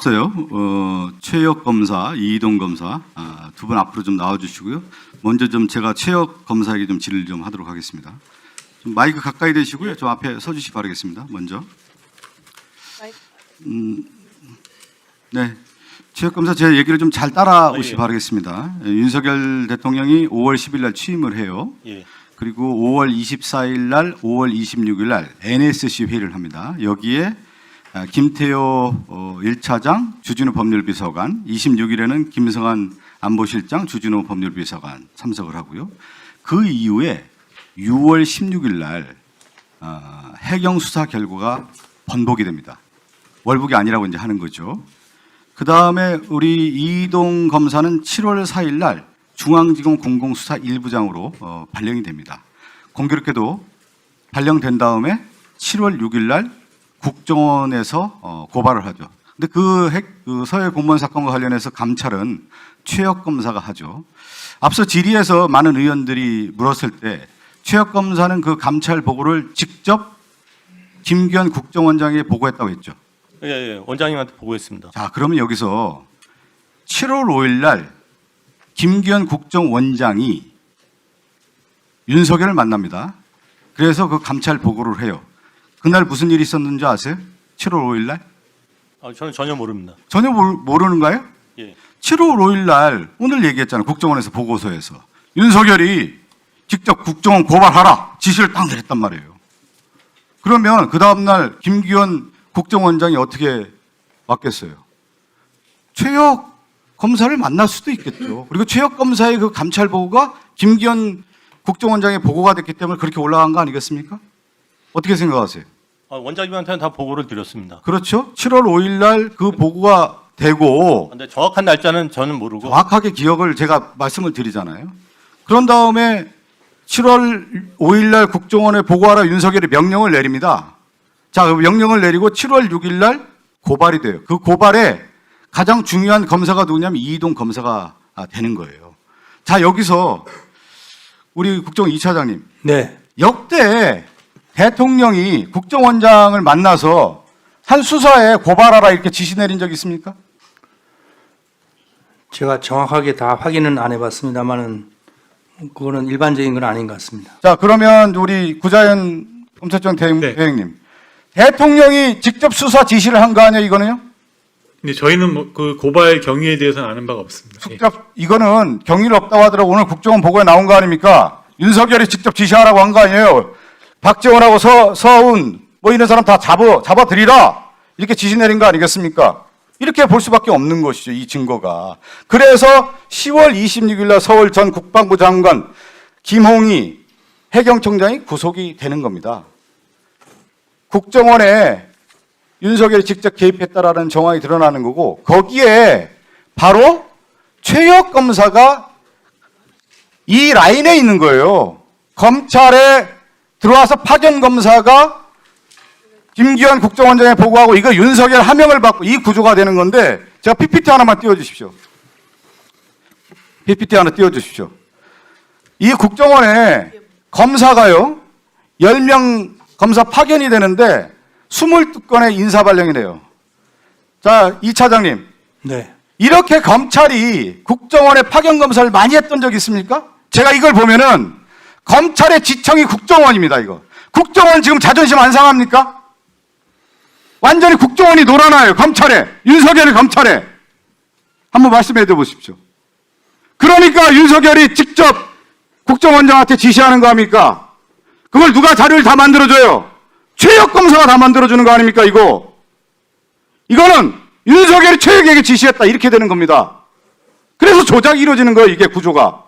앞서요. 최혁 검사, 이동 검사 두 분 앞으로 좀 나와주시고요. 먼저 좀 제가 최혁 검사에게 좀 질의를 좀 하도록 하겠습니다. 좀 마이크 가까이 대시고요. 좀 앞에 서주시기 바라겠습니다. 먼저. 네. 최혁 검사 제 얘기를 좀 잘 따라오시기 바라겠습니다. 윤석열 대통령이 5월 10일 날 취임을 해요. 예. 그리고 5월 24일 날, 5월 26일 날 NSC 회의를 합니다. 여기에 김태효 1차장, 주진우 법률비서관, 26일에는 김성한 안보실장, 주진우 법률비서관 참석을 하고요. 그 이후에 6월 16일 날 해경 수사 결과가 번복이 됩니다. 월북이 아니라고 이제 하는 거죠. 그 다음에 우리 이동 검사는 7월 4일 날 중앙지검 공공수사 1부장으로 발령이 됩니다. 공교롭게도 발령된 다음에 7월 6일 날 국정원에서 고발을 하죠. 근데 그 서해 공무원 사건과 관련해서 감찰은 최혁 검사가 하죠. 앞서 질의에서 많은 의원들이 물었을 때 최혁 검사는 그 감찰 보고를 직접 김기현 국정원장에게 보고했다고 했죠. 예, 원장님한테 보고했습니다. 자, 그러면 여기서 7월 5일 날 김기현 국정원장이 윤석열을 만납니다. 그래서 그 감찰 보고를 해요. 그날 무슨 일이 있었는지 아세요? 7월 5일 날? 저는 전혀 모릅니다. 전혀 모르는가요? 예. 7월 5일 날 오늘 얘기했잖아요. 국정원에서 보고서에서. 윤석열이 직접 국정원 고발하라 지시를 딱 내렸단 말이에요. 그러면 그 다음날 김기현 국정원장이 어떻게 맡겠어요? 최혁 검사를 만날 수도 있겠죠. 그리고 최혁 검사의 그 감찰 보고가 김기현 국정원장의 보고가 됐기 때문에 그렇게 올라간 거 아니겠습니까? 어떻게 생각하세요? 원장님한테는 다 보고를 드렸습니다. 그렇죠. 7월 5일 날 그 보고가 되고 근데 정확한 날짜는 저는 모르고 정확하게 기억을 제가 말씀을 드리잖아요. 그런 다음에 7월 5일 날 국정원에 보고하라 윤석열이 명령을 내립니다. 자, 그 명령을 내리고 7월 6일 날 고발이 돼요. 그 고발에 가장 중요한 검사가 누구냐면 이동 검사가 되는 거예요. 자, 여기서 우리 국정원 2차장님. 네. 역대 대통령이 국정원장을 만나서 한 수사에 고발하라 이렇게 지시 내린 적 있습니까? 제가 정확하게 다 확인은 안 해봤습니다만은 그거는 일반적인 건 아닌 것 같습니다. 자, 그러면 우리 구자현 검찰청 대행님. 대통령이 직접 수사 지시를 한 거 아니에요, 이거는요? 근데 저희는 그 고발 경위에 대해서는 아는 바가 없습니다. 직접 이거는 경위는 없다고 하더라고 오늘 국정원 보고에 나온 거 아닙니까? 윤석열이 직접 지시하라고 한 거 아니에요? 박지원하고 서훈 뭐 이런 사람 다 잡아들이라 이렇게 지시 내린 거 아니겠습니까? 이렇게 볼 수밖에 없는 것이죠, 이 증거가. 그래서 10월 26일 날 서울 전 국방부 장관 김홍희 해경청장이 구속이 되는 겁니다. 국정원에 윤석열이 직접 개입했다라는 정황이 드러나는 거고 거기에 바로 최혁 검사가 이 라인에 있는 거예요. 검찰에 들어와서 파견 검사가 김기현 국정원장에 보고하고 이거 윤석열 하명을 받고 이 구조가 되는 건데 제가 PPT 하나만 띄워주십시오. PPT 하나 띄워주십시오. 이 국정원에 검사가요 10명 검사 파견이 되는데 22건의 인사발령이래요. 자, 이 차장님. 네. 이렇게 검찰이 국정원에 파견 검사를 많이 했던 적 있습니까? 제가 이걸 보면은 검찰의 지청이 국정원입니다, 이거. 국정원 지금 자존심 안 상합니까? 완전히 국정원이 놀아나요, 검찰에. 윤석열이 검찰에. 한번 말씀해 줘 보십시오. 그러니까 윤석열이 직접 국정원장한테 지시하는 거 아닙니까? 그걸 누가 자료를 다 만들어줘요? 최혁 검사가 다 만들어주는 거 아닙니까, 이거? 이거는 윤석열이 최혁에게 지시했다, 이렇게 되는 겁니다. 그래서 조작이 이루어지는 거예요, 이게 구조가.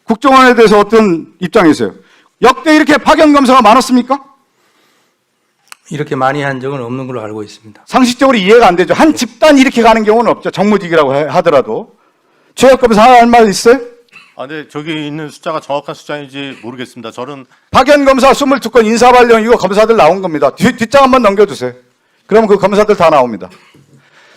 국정원에 대해서 어떤 입장이세요? 역대 이렇게 파견 검사가 많았습니까? 이렇게 많이 한 적은 없는 걸로 알고 있습니다. 상식적으로 이해가 안 되죠. 한 집단 이렇게 가는 경우는 없죠. 정무직이라고 하더라도. 최혁 검사 할 말 있어요? 네, 저기 있는 숫자가 정확한 숫자인지 모르겠습니다. 저는 파견 검사 22건 인사발령 이거 검사들 나온 겁니다. 뒷장 한번 넘겨주세요. 그러면 그 검사들 다 나옵니다.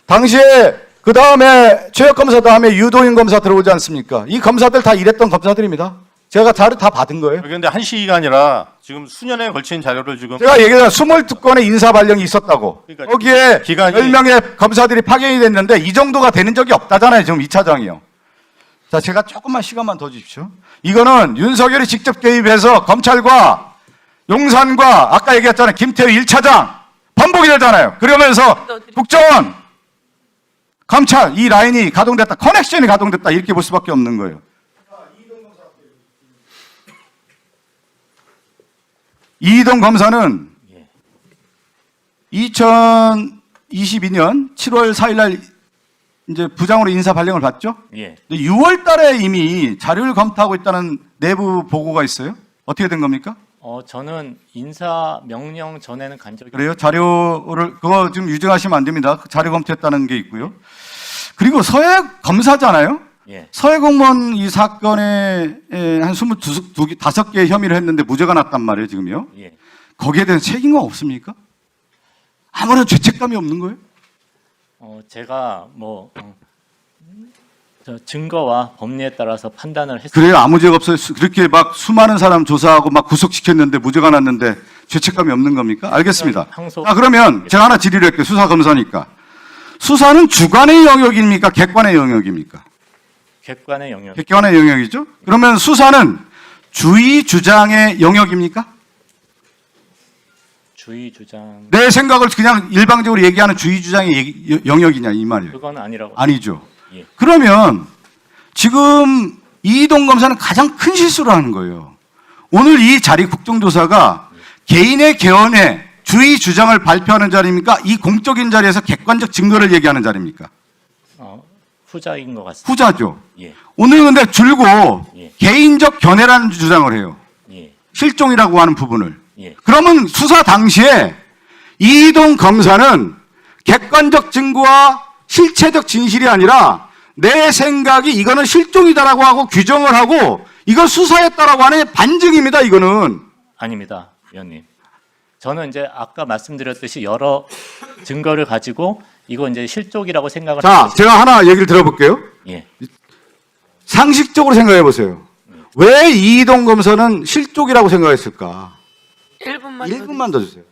당시에 그 다음에 최혁 검사 다음에 유도인 검사 들어오지 않습니까? 이 검사들 다 일했던 검사들입니다. 제가 자료 다 받은 거예요. 그런데 한 시기가 아니라 지금 수년에 걸친 자료를 지금 제가 얘기했잖아요. 22건의 인사 발령이 있었다고. 그러니까 거기에 기간이- 10명의 검사들이 파견이 됐는데 이 정도가 되는 적이 없다잖아요. 지금 2차장이요. 자, 제가 조금만 시간만 더 주십시오. 이거는 윤석열이 직접 개입해서 검찰과 용산과 아까 얘기했잖아요. 김태우 1차장 반복이 되잖아요. 그러면서 국정원, 검찰 이 라인이 가동됐다. 커넥션이 가동됐다. 이렇게 볼 수밖에 없는 거예요. 이동 검사는 2022년 7월 4일 날 이제 부장으로 인사 발령을 받죠. 예. 6월 달에 이미 자료를 검토하고 있다는 내부 보고가 있어요. 어떻게 된 겁니까? 저는 인사 명령 전에는 간 적이 그래요? 자료를 그거 지금 유증하시면 안 됩니다. 자료 검토했다는 게 있고요. 그리고 서해 검사잖아요. 예. 서해 공무원 이 사건에 한 25개 혐의를 했는데 무죄가 났단 말이에요, 지금요. 예. 거기에 대한 책임은 없습니까? 아무런 죄책감이 없는 거예요? 제가 저 증거와 법리에 따라서 판단을 했습니다. 그래요? 아무 죄가 없어요? 그렇게 막 수많은 사람 조사하고 막 구속시켰는데 무죄가 났는데 죄책감이 없는 겁니까? 알겠습니다. 항소- 자, 그러면 제가 하나 질의를 할게요. 수사검사니까. 수사는 주관의 영역입니까? 객관의 영역입니까? 객관의 영역. 객관의 영역이죠? 그러면 수사는 주의 주장의 영역입니까? 주의 주장 내 생각을 그냥 일방적으로 얘기하는 주의 주장의 영역이냐 이 말이에요. 그건 아니라고. 아니죠. 예. 그러면 지금 이동 검사는 가장 큰 실수를 하는 거예요. 오늘 이 자리 국정조사가 개인의 개헌에 주의 주장을 발표하는 자리입니까? 이 공적인 자리에서 객관적 증거를 얘기하는 자리입니까? 후자인 것 같습니다. 후자죠. 예. 오늘 근데 줄고 예. 개인적 견해라는 주장을 해요. 예. 실종이라고 하는 부분을. 예. 그러면 수사 당시에 이동 검사는 객관적 증거와 실체적 진실이 아니라 내 생각이 이거는 실종이다라고 하고 규정을 하고 이걸 수사했다라고 하는 반증입니다. 이거는. 아닙니다, 위원님. 저는 이제 아까 말씀드렸듯이 여러 증거를 가지고 이거 이제 실족이라고 생각을 자, 하고 제가 하나 얘기를 들어볼게요. 예. 상식적으로 생각해 보세요. 왜 이동 검사는 실족이라고 생각했을까? 1분만 더 주세요.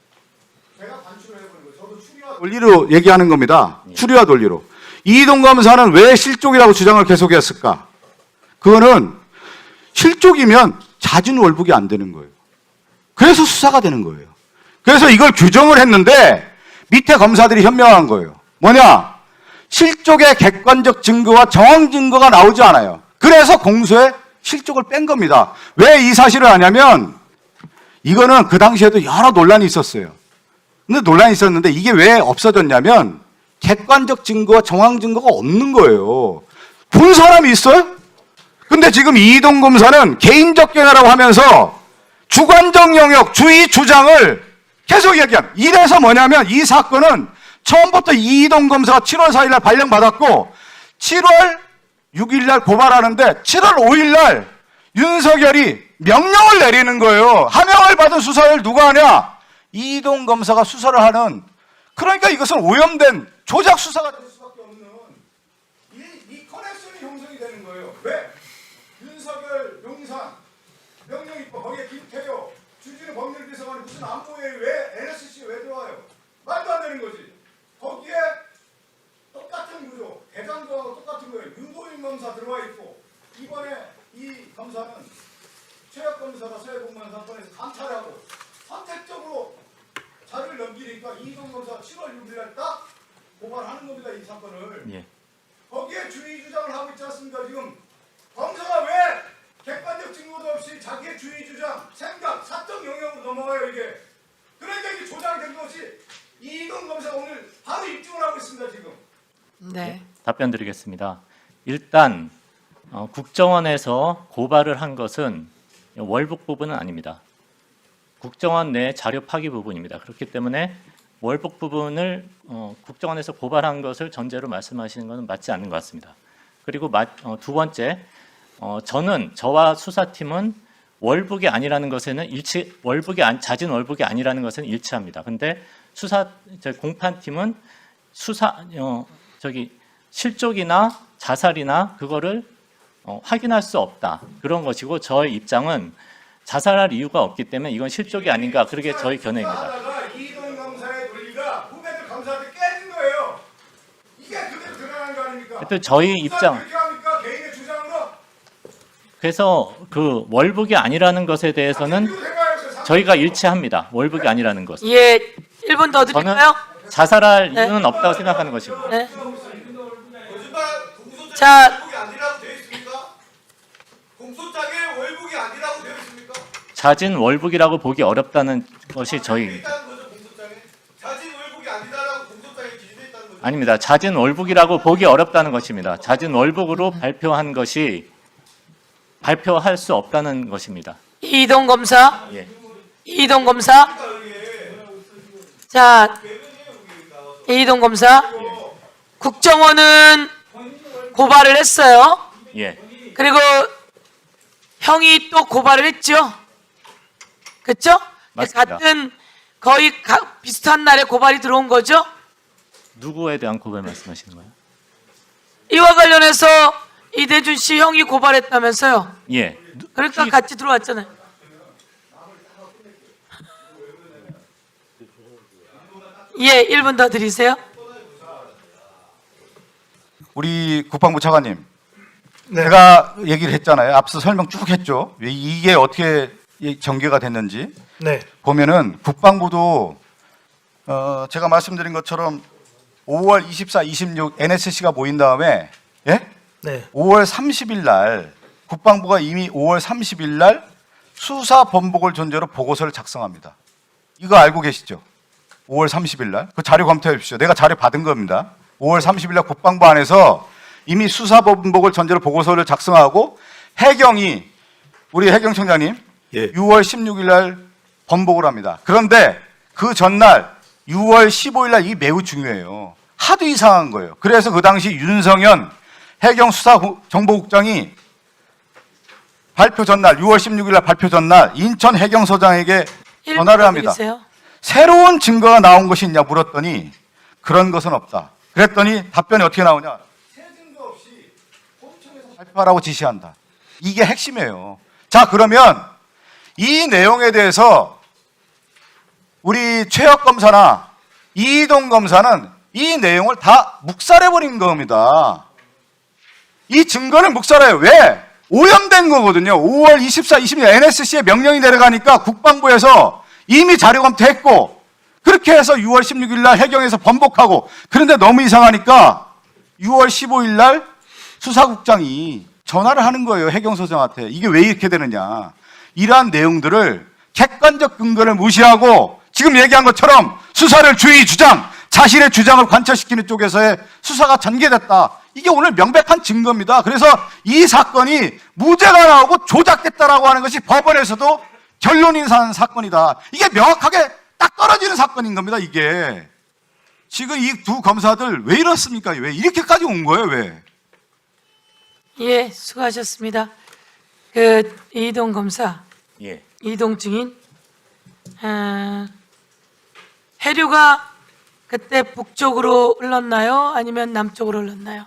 제가 단추를 해보는 거예요. 저도 추리와 논리로 얘기하는 겁니다. 추리와 논리로. 이동 검사는 왜 실족이라고 주장을 계속했을까? 그거는 실족이면 자진월북이 안 되는 거예요. 그래서 수사가 되는 거예요. 그래서 이걸 규정을 했는데 밑에 검사들이 현명한 거예요. 뭐냐? 실족의 객관적 증거와 정황 증거가 나오지 않아요. 그래서 공소에 실족을 뺀 겁니다. 왜 이 사실을 아냐면 이거는 그 당시에도 여러 논란이 있었어요. 근데 논란이 있었는데 이게 왜 없어졌냐면 객관적 증거와 정황 증거가 없는 거예요. 본 사람이 있어요? 근데 지금 이동 검사는 개인적 견해라고 하면서 주관적 영역, 주의 주장을 계속 얘기한. 이래서 뭐냐면 이 사건은 처음부터 이동 검사가 7월 4일 날 발령받았고 7월 6일 날 고발하는데 7월 5일 날 윤석열이 명령을 내리는 거예요. 하명을 받은 수사를 누가 하냐? 이동 검사가 수사를 하는. 그러니까 이것은 오염된 조작 수사가 될 수밖에 없는 이 커넥션이 형성이 되는 거예요. 왜? 윤석열, 용산, 명령 있고 거기에 김태효, 주진우 법률비서관이 무슨 안보에 왜 NSC 왜 들어와요? 말도 안 되는 거지. 거기에 똑같은 구조, 대장동하고 똑같은 거예요. 유도인 검사 들어와 있고 이번에 이 검사는 최혁 검사가 서해 공무원 사건에서 감찰하고 선택적으로 자료를 넘기니까 이동 검사 7월 6일 날 딱 고발하는 겁니다. 이 사건을. 예. 거기에 주의 주장을 하고 있지 않습니까? 지금 검사가 왜 객관적 증거도 없이 자기의 주의 주장, 생각, 사적 영역으로 넘어가요 이게. 그러니까 이게 조작이 된 것이 이동 검사가 오늘 바로 입증을 하고 있습니다 지금. 네. 답변 드리겠습니다. 일단 국정원에서 고발을 한 것은 월북 부분은 아닙니다. 국정원 내 자료 파기 부분입니다. 그렇기 때문에 월북 부분을 국정원에서 고발한 것을 전제로 말씀하시는 것은 맞지 않는 것 같습니다. 그리고 두 번째, 저와 수사팀은 월북이 아니라는 것에는 자진 월북이 아니라는 것은 일치합니다. 근데 공판팀은 실족이나 자살이나 그거를 확인할 수 없다 그런 것이고 저의 입장은 자살할 이유가 없기 때문에 이건 실족이 아닌가 그렇게 저희 견해입니다. 하다가 이동 검사의 논리가 후배들 검사한테 깨진 거예요. 이게 그대로 드러난 거 아닙니까? 하여튼 저희 입장 그렇게 합니까? 개인의 주장으로? 그래서 그 월북이 아니라는 것에 대해서는 이거 생각해보세요. 저희가 일치합니다. 월북이 아니라는 것. 예, 1분 더 저는 드릴까요? 자살할 네. 이유는 없다고 생각하는 것입니다. 네. 공소장에 자, 월북이 아니라고 되어 있습니까? 공소장에 월북이 아니라고 되어 있습니까? 자진 월북이라고 보기 어렵다는 것이 저희입니다. 있다는 거죠, 공소장에. 자진 월북이 아니다라고 공소장에 기재되어 있다는 거죠. 아닙니다. 자진 월북이라고 보기 어렵다는 것입니다. 자진 월북으로 발표한 것이 발표할 수 없다는 것입니다. 이동 검사. 예. 이동 검사. 자, 이동 검사. 국정원은 고발을 했어요. 예. 그리고 형이 또 고발을 했죠. 그렇죠? 맞습니다. 같은 거의 비슷한 날에 고발이 들어온 거죠. 누구에 대한 고발 말씀하시는 거예요? 이와 관련해서 이대준 씨 형이 고발했다면서요. 예. 그러니까 같이 들어왔잖아요. 예, 1분 더 드리세요. 우리 국방부 차관님, 제가 얘기를 했잖아요. 앞서 설명 쭉 했죠. 이게 어떻게 전개가 됐는지. 네. 보면은 국방부도 제가 말씀드린 것처럼 5월 24, 26 NSC가 모인 다음에 예? 네. 5월 30일 날 국방부가 이미 5월 30일 날 수사 번복을 전제로 보고서를 작성합니다. 이거 알고 계시죠? 5월 30일 날. 그 자료 검토해 주십시오. 내가 자료 받은 겁니다. 5월 30일 날 국방부 안에서 이미 수사 번복을 전제로 보고서를 작성하고 해경이 우리 해경청장님 예. 6월 16일 날 번복을 합니다. 그런데 그 전날 6월 15일 날 이 매우 중요해요. 하도 이상한 거예요. 그래서 그 당시 윤성현 해경수사정보국장이 발표 전날 6월 16일 날 발표 전날 인천 해경소장에게 1분 전화를 더 합니다. 드리세요. 새로운 증거가 나온 것이 있냐 물었더니 그런 것은 없다. 그랬더니 답변이 어떻게 나오냐? 새 증거 없이 본청에서 발표하라고 지시한다. 이게 핵심이에요. 자, 그러면 이 내용에 대해서 우리 최혁 검사나 이동 검사는 이 내용을 다 묵살해버린 겁니다. 이 증거를 묵살해요. 왜? 오염된 거거든요. 5월 24, 26일 NSC에 명령이 내려가니까 국방부에서 이미 자료 검토했고 그렇게 해서 6월 16일 날 해경에서 번복하고 그런데 너무 이상하니까 6월 15일 날 수사국장이 전화를 하는 거예요. 해경소장한테. 이게 왜 이렇게 되느냐. 이러한 내용들을 객관적 근거를 무시하고 지금 얘기한 것처럼 수사를 주의 주장, 자신의 주장을 관철시키는 쪽에서의 수사가 전개됐다. 이게 오늘 명백한 증거입니다. 그래서 이 사건이 무죄가 나오고 조작됐다라고 하는 것이 법원에서도 결론이 난 사건이다. 이게 명확하게 딱 떨어지는 사건인 겁니다. 이게 지금 이 두 검사들 왜 이렇습니까? 왜 이렇게까지 온 거예요? 왜? 예, 수고하셨습니다. 그 이동 검사, 예. 이동 증인, 해류가 그때 북쪽으로 흘렀나요? 아니면 남쪽으로 흘렀나요?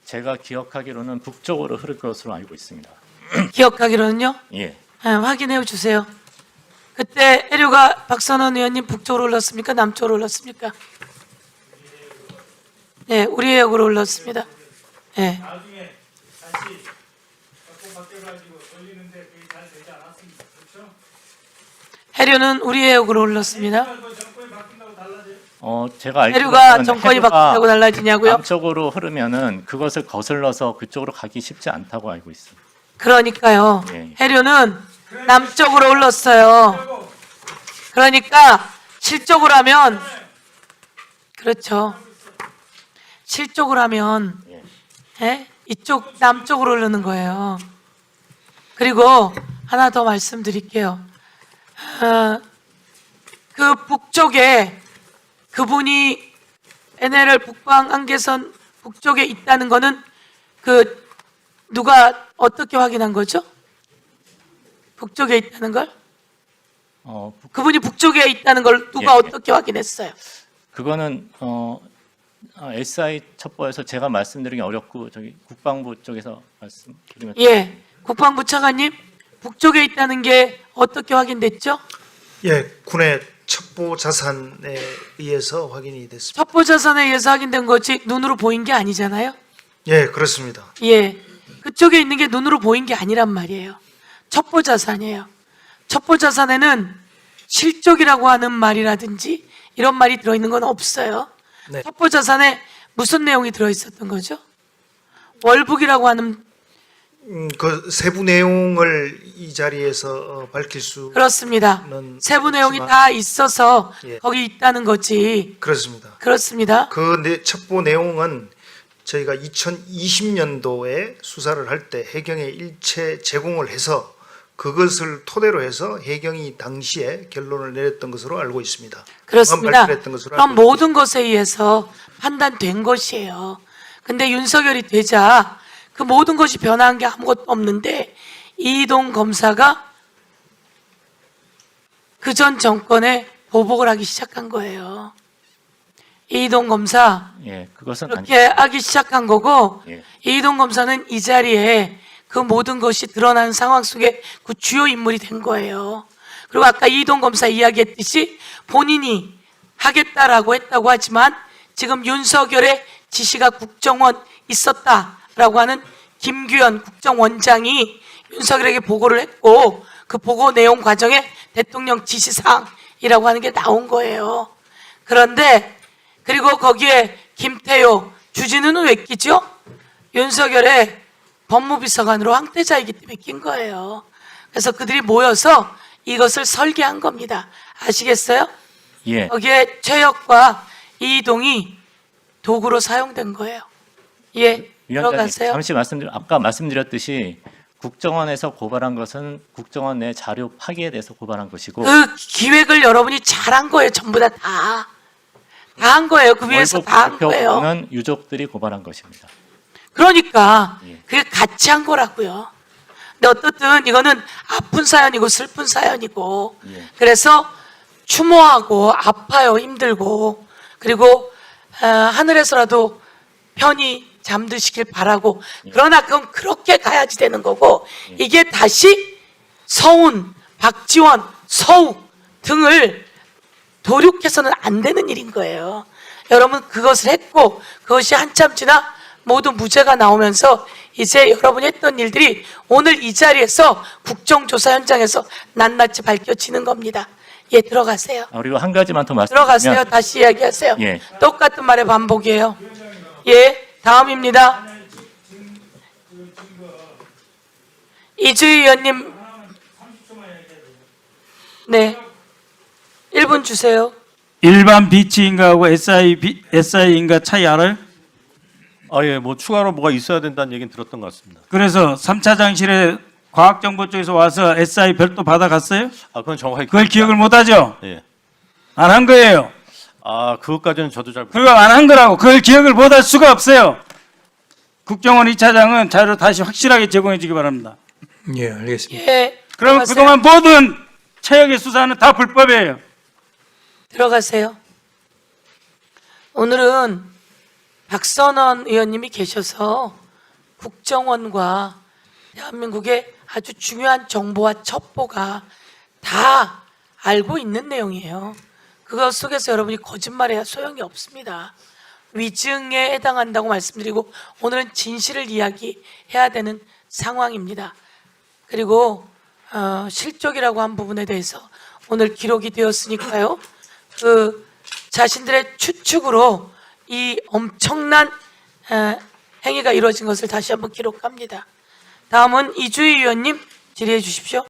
제가 기억하기로는 북쪽으로 흐를 것으로 알고 있습니다. 기억하기로는요? 예. 확인해 주세요. 그때 해류가 박선원 의원님 북쪽으로 흘렀습니까? 남쪽으로 흘렀습니까? 네, 우리 해역으로 흘렀습니다. 네. 해류는 우리 해역으로 흘렀습니다. 제가 해류가 알기로는 정권이 해류가 바뀌고 달라지냐고요? 남쪽으로 흐르면은 그것을 거슬러서 그쪽으로 가기 쉽지 않다고 알고 있습니다. 그러니까요. 예. 해류는 남쪽으로 흘렀어요. 그러니까 실적으로 하면 그렇죠. 실적으로 하면 예? 이쪽 남쪽으로 흐르는 거예요. 그리고 하나 더 말씀드릴게요. 그 북쪽에 그분이 NLL 북방 한계선 북쪽에 있다는 거는 그 누가 어떻게 확인한 거죠? 북쪽에 있다는 걸? 어, 그분이 북쪽에 있다는 걸 누가 예, 예. 어떻게 확인했어요? 그거는 SI 첩보에서 제가 말씀드리기 어렵고 저기 국방부 쪽에서 말씀드리면 예, 국방부 차관님, 북쪽에 있다는 게 어떻게 확인됐죠? 예, 군의 첩보 자산에 의해서 확인이 됐습니다. 첩보 자산에 의해서 확인된 거지 눈으로 보인 게 아니잖아요. 예, 그렇습니다. 예, 그쪽에 있는 게 눈으로 보인 게 아니란 말이에요. 첩보 자산이에요. 첩보 자산에는 실적이라고 하는 말이라든지 이런 말이 들어있는 건 없어요. 네. 첩보 자산에 무슨 내용이 들어있었던 거죠? 월북이라고 하는, 그 세부 내용을 이 자리에서 밝힐 수 그렇습니다. 세부 내용이 없지만- 다 있어서 예. 거기 있다는 거지. 그렇습니다. 그렇습니다. 그 첩보 내용은 저희가 2020년도에 수사를 할 때 해경에 일체 제공을 해서 그것을 토대로 해서 해경이 당시에 결론을 내렸던 것으로 알고 있습니다. 그렇습니다. 발표했던 것으로 그럼 알고 모든 것에 의해서 판단된 것이에요. 근데 윤석열이 되자 그 모든 것이 변한 게 아무것도 없는데 이동 검사가 그 전 정권에 보복을 하기 시작한 거예요. 이동 검사 예, 그것은 그렇게 하기 시작한 거고, 예. 이동 검사는 이 자리에 그 모든 것이 드러나는 상황 속에 그 주요 인물이 된 거예요. 그리고 아까 이동 검사 이야기했듯이 본인이 하겠다라고 했다고 하지만 지금 윤석열의 지시가 국정원 있었다라고 하는 김규현 국정원장이 윤석열에게 보고를 했고 그 보고 내용 과정에 대통령 지시사항이라고 하는 게 나온 거예요. 그런데 그리고 거기에 김태효, 주진우는 왜 끼죠? 윤석열의 법무비서관으로 황태자이기 때문에 낀 거예요. 그래서 그들이 모여서 이것을 설계한 겁니다. 아시겠어요? 예. 거기에 최혁과 이동이 도구로 사용된 거예요. 예, 위원장님 들어가세요. 잠시 아까 말씀드렸듯이 국정원에서 고발한 것은 국정원 내 자료 파기에 대해서 고발한 것이고 그 기획을 여러분이 잘한 거예요. 전부 다 한 거예요. 그 위에서 다 한 거예요. 월북 유족들이 고발한 것입니다. 그러니까 예. 그게 같이 한 거라고요. 근데 어떻든 이거는 아픈 사연이고 슬픈 사연이고 예. 그래서 추모하고 아파요. 힘들고 그리고 하늘에서라도 편히 잠드시길 바라고 그러나 그건 그렇게 가야지 되는 거고 이게 다시 서훈, 박지원, 서욱 등을 도륙해서는 안 되는 일인 거예요. 여러분 그것을 했고 그것이 한참 지나 모두 무죄가 나오면서 이제 여러분이 했던 일들이 오늘 이 자리에서 국정조사 현장에서 낱낱이 밝혀지는 겁니다. 예, 들어가세요. 그리고 한 가지만 더 들어가세요. 말씀드리면 다시 이야기하세요. 예. 똑같은 말의 반복이에요. 예, 다음입니다. 이주희 의원님. 네. 1분 주세요. 일반 비치인가하고 SI인가 차이 알아요? 예, 뭐 추가로 뭐가 있어야 된다는 얘기는 들었던 것 같습니다. 그래서 3차장실에 과학정보 쪽에서 와서 SI 별도 받아갔어요? 그건 정확하게 그걸 기억을 못하죠? 예. 안 한 거예요. 그것까지는 저도 잘 그거 안 한 거라고. 그걸 기억을 못할 수가 없어요. 국정원 2차장은 자료 다시 확실하게 제공해 주기 바랍니다. 예, 알겠습니다. 예. 그럼 들어가세요. 그동안 모든 최악의 수사는 다 불법이에요. 들어가세요. 오늘은 박선원 의원님이 계셔서 국정원과 대한민국의 아주 중요한 정보와 첩보가 다 알고 있는 내용이에요. 그것 속에서 여러분이 거짓말해야 소용이 없습니다. 위증에 해당한다고 말씀드리고 오늘은 진실을 이야기해야 되는 상황입니다. 그리고 실족이라고 한 부분에 대해서 오늘 기록이 되었으니까요. 그 자신들의 추측으로 이 엄청난 행위가 이루어진 것을 다시 한번 기록합니다. 다음은 이주희 의원님 질의해 주십시오.